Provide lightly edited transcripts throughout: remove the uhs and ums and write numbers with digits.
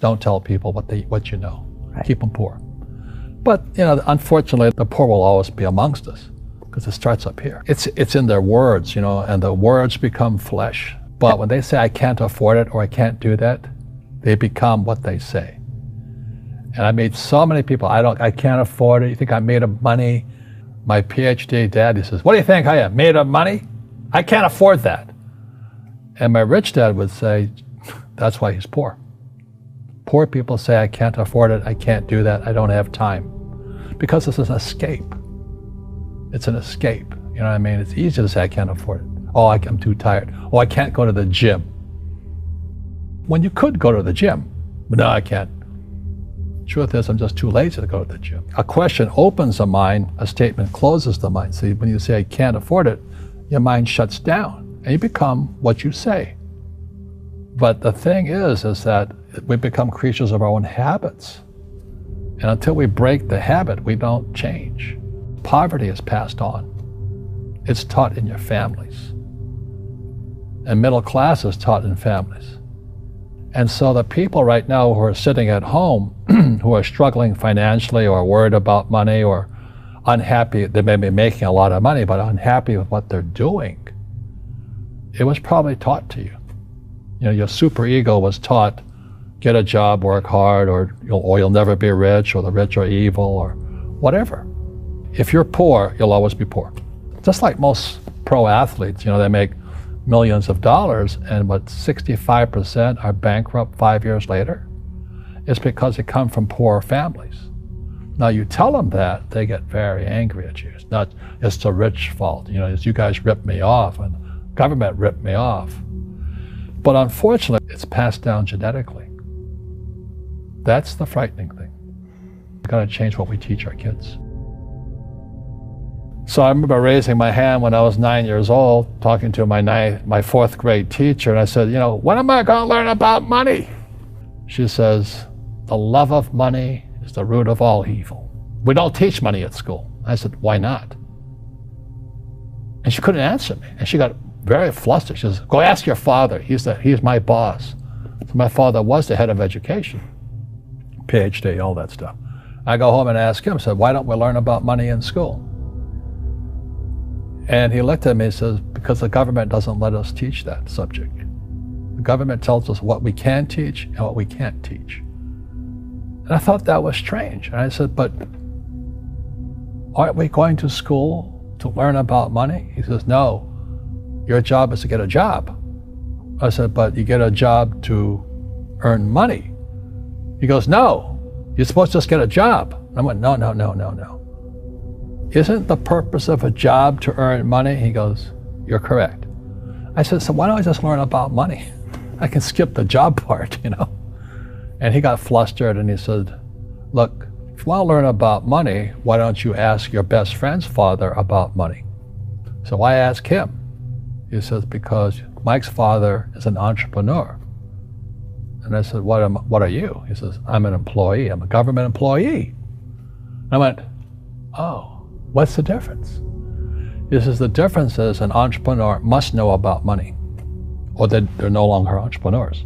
don't tell people what you know. Right. Keep them poor. But unfortunately, the poor will always be amongst us because it starts up here. It's in their words, and the words become flesh. But when they say I can't afford it or I can't do that, they become what they say. And I made so many people, I can't afford it. You think I'm made of money? My PhD dad, he says, what do you think I am, made of money? I can't afford that. And my rich dad would say, that's why he's poor. Poor people say, I can't afford it, I can't do that, I don't have time. Because it's an escape. It's an escape, you know what I mean? It's easy to say, I can't afford it. Oh, I'm too tired. Oh, I can't go to the gym. When you could go to the gym, but no, I can't. Truth is, I'm just too lazy to go to the gym. A question opens the mind, a statement closes the mind. See, when you say, I can't afford it, your mind shuts down, and you become what you say. But the thing is that we become creatures of our own habits. And until we break the habit, we don't change. Poverty is passed on. It's taught in your families. And middle class is taught in families. And so the people right now who are sitting at home, who are struggling financially or worried about money or unhappy, they may be making a lot of money, but unhappy with what they're doing, it was probably taught to you. Your superego was taught, get a job, work hard, or you'll never be rich, or the rich are evil, or whatever. If you're poor, you'll always be poor. Just like most pro athletes, they make millions of dollars, and 65% are bankrupt 5 years later. It's because they come from poor families. Now you tell them that, they get very angry at you. It's the rich fault. It's you guys ripped me off, and the government ripped me off. But unfortunately, it's passed down genetically. That's the frightening thing. We've got to change what we teach our kids. So I remember raising my hand when I was 9 years old, talking to my fourth grade teacher, and I said, when am I going to learn about money? She says, the love of money is the root of all evil. We don't teach money at school. I said, why not? And she couldn't answer me, and she got very flustered. She says, go ask your father. He's my boss. So my father was the head of education, PhD, all that stuff. I go home and ask him, I said, why don't we learn about money in school? And he looked at me and says, because the government doesn't let us teach that subject. The government tells us what we can teach and what we can't teach. And I thought that was strange. And I said, but aren't we going to school to learn about money? He says, no, your job is to get a job. I said, but you get a job to earn money. He goes, no, you're supposed to just get a job. And I went, no. Isn't the purpose of a job to earn money? He goes, you're correct. I said, so why don't I just learn about money? I can skip the job part, And he got flustered and he said, look, if you want to learn about money, why don't you ask your best friend's father about money? So I asked him. He says, because Mike's father is an entrepreneur. And I said, what are you? He says, I'm an employee. I'm a government employee. And I went, oh. What's the difference? He says, the difference is an entrepreneur must know about money, or they're no longer entrepreneurs.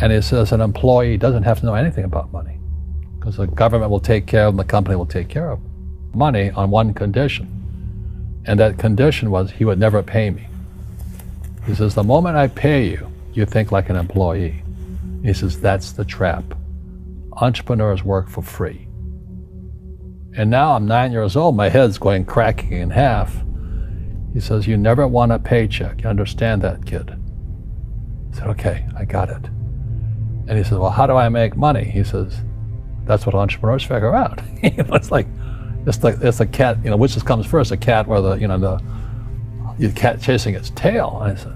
And he says an employee doesn't have to know anything about money, because the government will take care of them, the company will take care of them. Money on one condition, and that condition was he would never pay me. He says, the moment I pay you, you think like an employee. He says, that's the trap. Entrepreneurs work for free. And now I'm 9 years old, my head's cracking in half. He says, you never want a paycheck. You understand that, kid? I said, okay, I got it. And he says, well, how do I make money? He says, that's what entrepreneurs figure out. It's a cat, which comes first, a cat or the cat chasing its tail. And I said,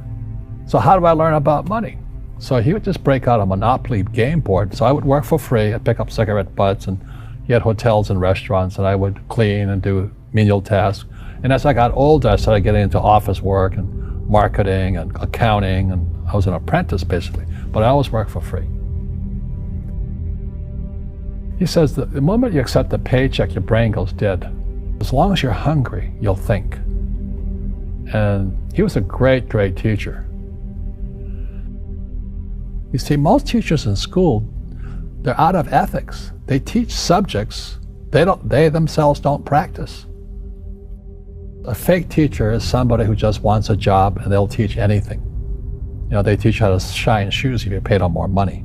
so how do I learn about money? So he would just break out a Monopoly game board. So I would work for free. I'd pick up cigarette butts, and he had hotels and restaurants, and I would clean and do menial tasks. And as I got older, I started getting into office work and marketing and accounting, and I was an apprentice basically, but I always worked for free. He says that the moment you accept the paycheck, your brain goes dead. As long as you're hungry, you'll think. And he was a great, great teacher. You see, most teachers in school They're out of ethics. They teach subjects they themselves don't practice. A fake teacher is somebody who just wants a job and they'll teach anything. They teach how to shine shoes if you pay them more money.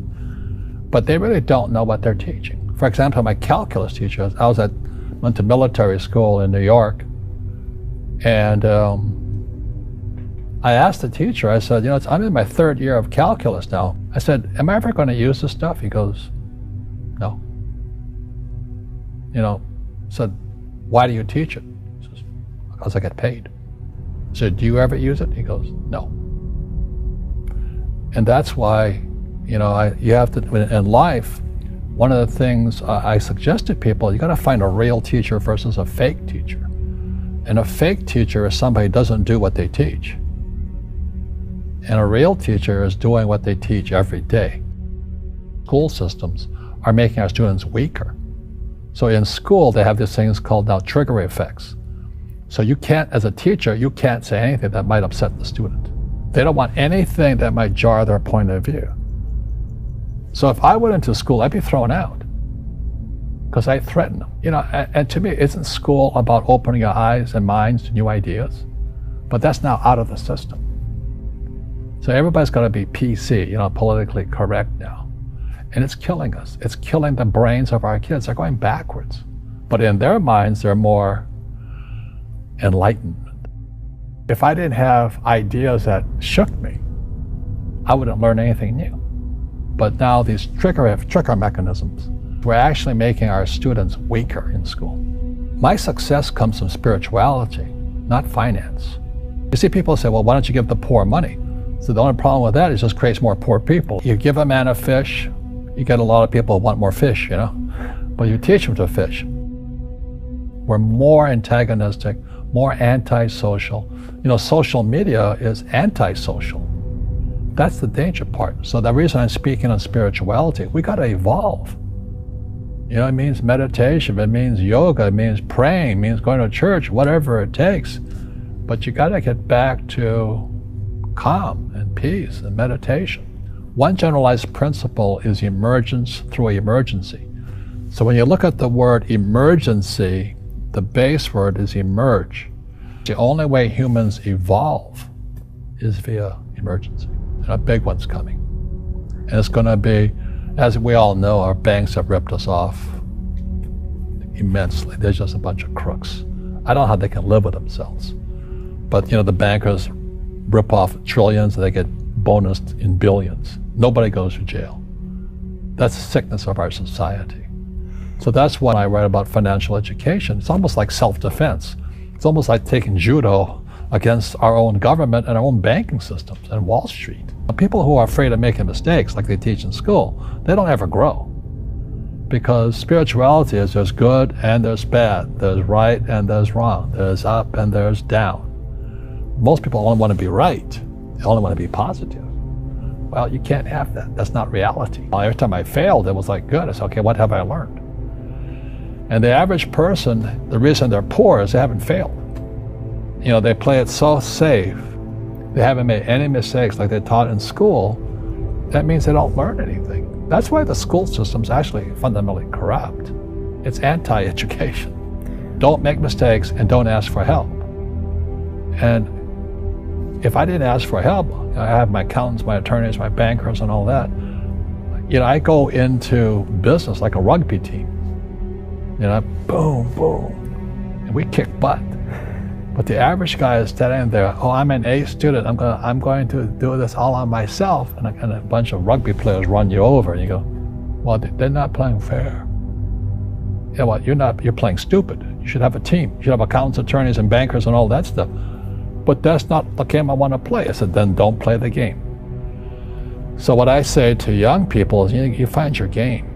But they really don't know what they're teaching. For example, my calculus teacher, went to military school in New York, and I asked the teacher, I said, I'm in my 3rd year of calculus now. I said, am I ever going to use this stuff? He goes, no. Said, why do you teach it? He says, because I get paid. I said, do you ever use it? He goes, no. And that's why, you have to, in life, one of the things I suggest to people, you got to find a real teacher versus a fake teacher. And a fake teacher is somebody who doesn't do what they teach. And a real teacher is doing what they teach every day. School systems are making our students weaker. So in school, they have these things called now trigger effects. So you can't, as a teacher, you can't say anything that might upset the student. They don't want anything that might jar their point of view. So if I went into school, I'd be thrown out because I threaten them. And to me, isn't school about opening your eyes and minds to new ideas? But that's now out of the system. So everybody's got to be PC, politically correct now. And it's killing us. It's killing the brains of our kids. They're going backwards. But in their minds, they're more enlightened. If I didn't have ideas that shook me, I wouldn't learn anything new. But now these trigger mechanisms, we're actually making our students weaker in school. My success comes from spirituality, not finance. You see, people say, well, why don't you give the poor money? So the only problem with that is it just creates more poor people. You give a man a fish, you get a lot of people who want more fish, but you teach them to fish. We're more antagonistic, more antisocial. Social media is antisocial. That's the danger part. So the reason I'm speaking on spirituality, we got to evolve. It means meditation, it means yoga, it means praying, it means going to church, whatever it takes. But you got to get back to calm and peace and meditation. One generalized principle is emergence through emergency. So when you look at the word emergency, the base word is emerge. The only way humans evolve is via emergency. And a big one's coming. And it's going to be, as we all know, our banks have ripped us off immensely. They're just a bunch of crooks. I don't know how they can live with themselves. But the bankers rip off trillions and they get bonused in billions. Nobody goes to jail. That's the sickness of our society. So that's why I write about financial education. It's almost like self-defense. It's almost like taking judo against our own government and our own banking systems and Wall Street. People who are afraid of making mistakes, like they teach in school, they don't ever grow. Because spirituality is there's good and there's bad, there's right and there's wrong, there's up and there's down. Most people only want to be right. They only want to be positive. Well, you can't have that. That's not reality. Every time I failed, it was like, good. I said, okay, what have I learned? And the average person, the reason they're poor is they haven't failed. They play it so safe. They haven't made any mistakes like they taught in school. That means they don't learn anything. That's why the school system's actually fundamentally corrupt. It's anti-education. Don't make mistakes and don't ask for help. And if I didn't ask for help, I have my accountants, my attorneys, my bankers, and all that. I go into business like a rugby team. Boom, boom, and we kick butt. But the average guy is standing there, oh, I'm an A student, I'm going to do this all on myself, and a bunch of rugby players run you over, and you go, well, they're not playing fair. You're playing stupid. You should have a team. You should have accountants, attorneys, and bankers, and all that stuff. But that's not the game I want to play. I said, then don't play the game. So what I say to young people is, you find your game.